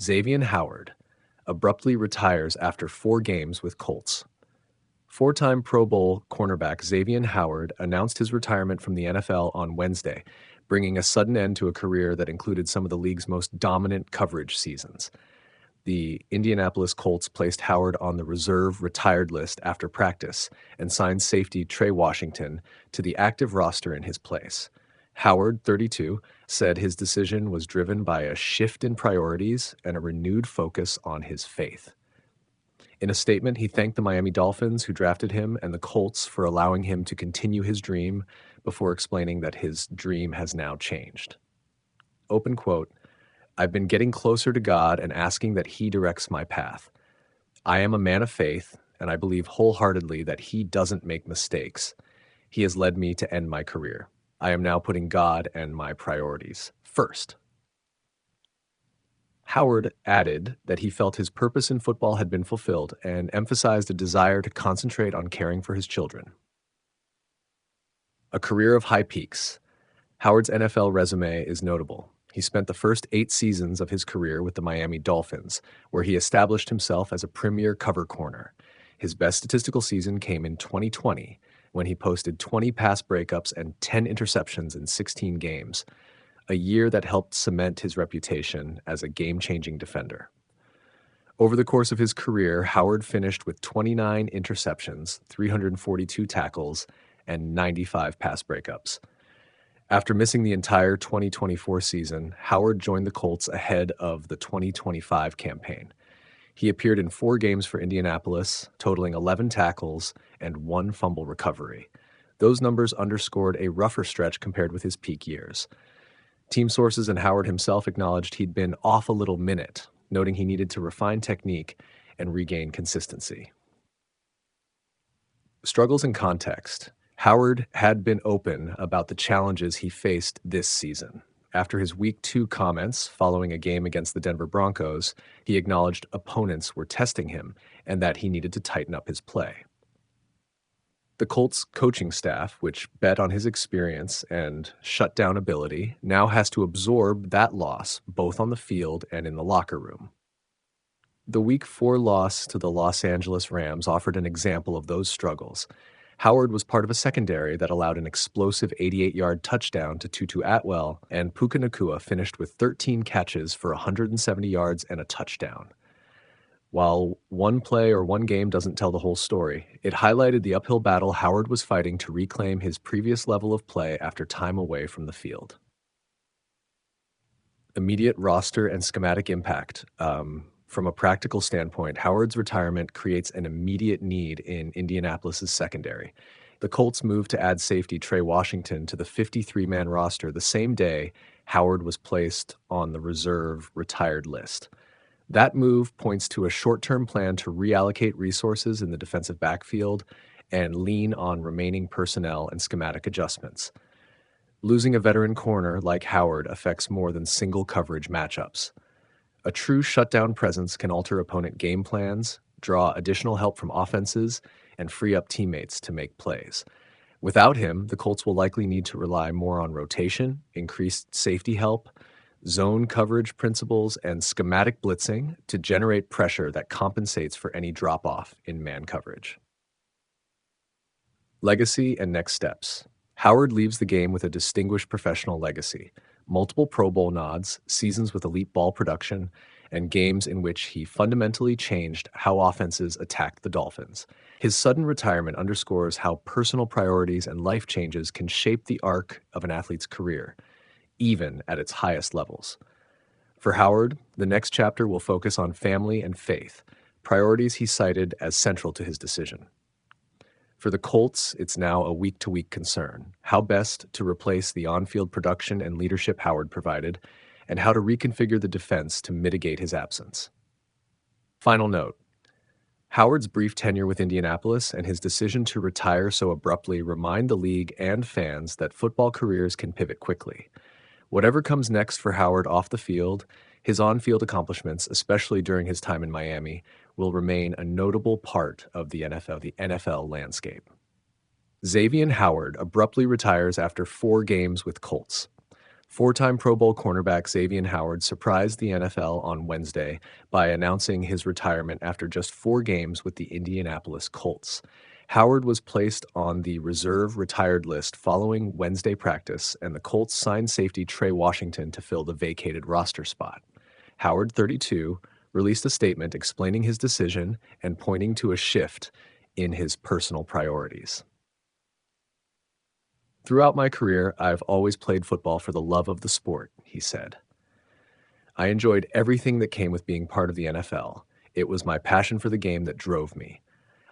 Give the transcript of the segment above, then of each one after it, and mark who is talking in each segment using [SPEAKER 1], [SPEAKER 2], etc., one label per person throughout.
[SPEAKER 1] Xavien Howard abruptly retires after 4 games with Colts. Four-time Pro Bowl cornerback Xavien Howard announced his retirement from the NFL on Wednesday, bringing a sudden end to a career that included some of the league's most dominant coverage seasons. The Indianapolis Colts placed Howard on the reserve retired list after practice and signed safety Trey Washington to the active roster in his place. Howard, 32, said his decision was driven by a shift in priorities and a renewed focus on his faith. In a statement, he thanked the Miami Dolphins, who drafted him, and the Colts for allowing him to continue his dream before explaining that his dream has now changed. Open quote, "I've been getting closer to God and asking that He directs my path. I am a man of faith, and I believe wholeheartedly that He doesn't make mistakes. He has led me to end my career. I am now putting God and my priorities first." Howard added that he felt his purpose in football had been fulfilled and emphasized a desire to concentrate on caring for his children. A career of high peaks. Howard's NFL resume is notable. He spent the first 8 seasons of his career with the Miami Dolphins, where he established himself as a premier cover corner. His best statistical season came in 2020, when he posted 20 pass breakups and 10 interceptions in 16 games, a year that helped cement his reputation as a game-changing defender. Over the course of his career, Howard finished with 29 interceptions, 342 tackles, and 95 pass breakups. After missing the entire 2024 season, Howard joined the Colts ahead of the 2025 campaign. He appeared in 4 games for Indianapolis, totaling 11 tackles and 1 fumble recovery. Those numbers underscored a rougher stretch compared with his peak years. Team sources and Howard himself acknowledged he'd been off a little minute, noting he needed to refine technique and regain consistency. Struggles and context. Howard had been open about the challenges he faced this season. After his Week 2 comments following a game against the Denver Broncos, he acknowledged opponents were testing him and that he needed to tighten up his play. The Colts coaching staff, which bet on his experience and shutdown ability, now has to absorb that loss both on the field and in the locker room. The Week 4 loss to the Los Angeles Rams offered an example of those struggles. Howard was part of a secondary that allowed an explosive 88-yard touchdown to Tutu Atwell, and Puka Nacua finished with 13 catches for 170 yards and a touchdown. While one play or one game doesn't tell the whole story, it highlighted the uphill battle Howard was fighting to reclaim his previous level of play after time away from the field. Immediate roster and schematic impact. From a practical standpoint, Howard's retirement creates an immediate need in Indianapolis' secondary. The Colts moved to add safety Trey Washington to the 53-man roster the same day Howard was placed on the reserve retired list. That move points to a short-term plan to reallocate resources in the defensive backfield and lean on remaining personnel and schematic adjustments. Losing a veteran corner like Howard affects more than single coverage matchups. A true shutdown presence can alter opponent game plans, draw additional help from offenses, and free up teammates to make plays. Without him, the Colts will likely need to rely more on rotation, increased safety help, zone coverage principles, and schematic blitzing to generate pressure that compensates for any drop-off in man coverage. Legacy and next steps. Howard leaves the game with a distinguished professional legacy. Multiple Pro Bowl nods, seasons with elite ball production, and games in which he fundamentally changed how offenses attacked the Dolphins. His sudden retirement underscores how personal priorities and life changes can shape the arc of an athlete's career, even at its highest levels. For Howard, the next chapter will focus on family and faith, priorities he cited as central to his decision. For the Colts, it's now a week-to-week concern: how best to replace the on-field production and leadership Howard provided, and how to reconfigure the defense to mitigate his absence. Final note: Howard's brief tenure with Indianapolis and his decision to retire so abruptly remind the league and fans that football careers can pivot quickly. Whatever comes next for Howard off the field, his on-field accomplishments, especially during his time in Miami, will remain a notable part of the NFL landscape. Xavien Howard abruptly retires after 4 games with Colts. Four-time Pro Bowl cornerback Xavien Howard surprised the NFL on Wednesday by announcing his retirement after just 4 games with the Indianapolis Colts. Howard was placed on the reserve retired list following Wednesday practice, and the Colts signed safety Trey Washington to fill the vacated roster spot. Howard, 32, released a statement explaining his decision and pointing to a shift in his personal priorities. "Throughout my career, I've always played football for the love of the sport," he said. "I enjoyed everything that came with being part of the NFL. It was my passion for the game that drove me.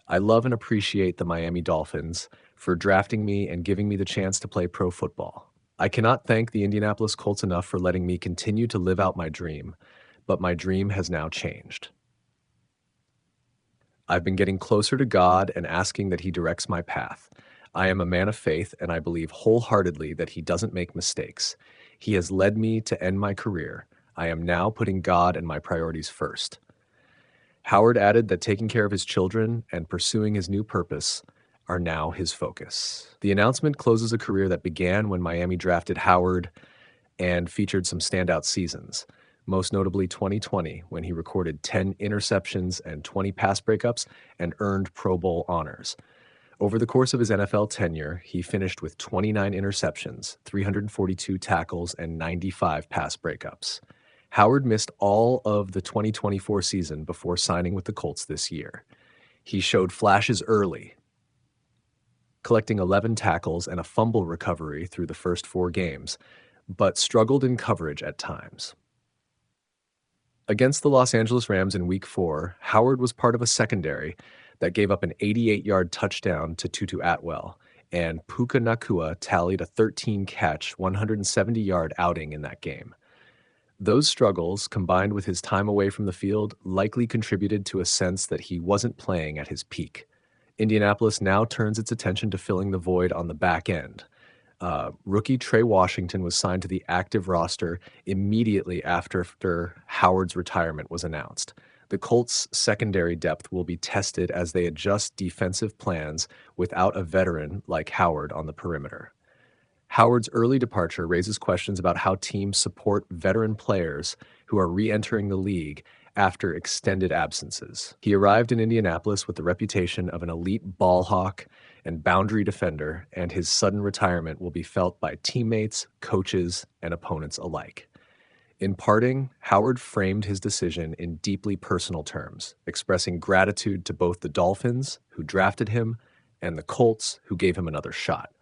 [SPEAKER 1] I love and appreciate the Miami Dolphins for drafting me and giving me the chance to play pro football. I cannot thank the Indianapolis Colts enough for letting me continue to live out my dream, but my dream has now changed. I've been getting closer to God and asking that He directs my path. I am a man of faith, and I believe wholeheartedly that He doesn't make mistakes. He has led me to end my career. I am now putting God and my priorities first." Howard added that taking care of his children and pursuing his new purpose are now his focus. The announcement closes a career that began when Miami drafted Howard and featured some standout seasons, most notably 2020, when he recorded 10 interceptions and 20 pass breakups and earned Pro Bowl honors. Over the course of his NFL tenure, he finished with 29 interceptions, 342 tackles, and 95 pass breakups. Howard missed all of the 2024 season before signing with the Colts this year. He showed flashes early, collecting 11 tackles and a fumble recovery through the first 4 games, but struggled in coverage at times. Against the Los Angeles Rams in Week 4, Howard was part of a secondary that gave up an 88-yard touchdown to Tutu Atwell, and Puka Nacua tallied a 13-catch, 170-yard outing in that game. Those struggles, combined with his time away from the field, likely contributed to a sense that he wasn't playing at his peak. Indianapolis now turns its attention to filling the void on the back end. Rookie Trey Washington was signed to the active roster immediately after Howard's retirement was announced. The Colts' secondary depth will be tested as they adjust defensive plans without a veteran like Howard on the perimeter. Howard's early departure raises questions about how teams support veteran players who are re-entering the league after extended absences. He arrived in Indianapolis with the reputation of an elite ball hawk and boundary defender, and his sudden retirement will be felt by teammates, coaches, and opponents alike. In parting, Howard framed his decision in deeply personal terms, expressing gratitude to both the Dolphins, who drafted him, and the Colts, who gave him another shot.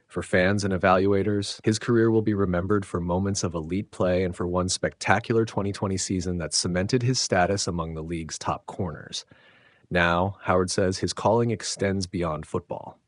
[SPEAKER 1] For fans and evaluators, his career will be remembered for moments of elite play and for one spectacular 2020 season that cemented his status among the league's top corners. Now, Howard says his calling extends beyond football.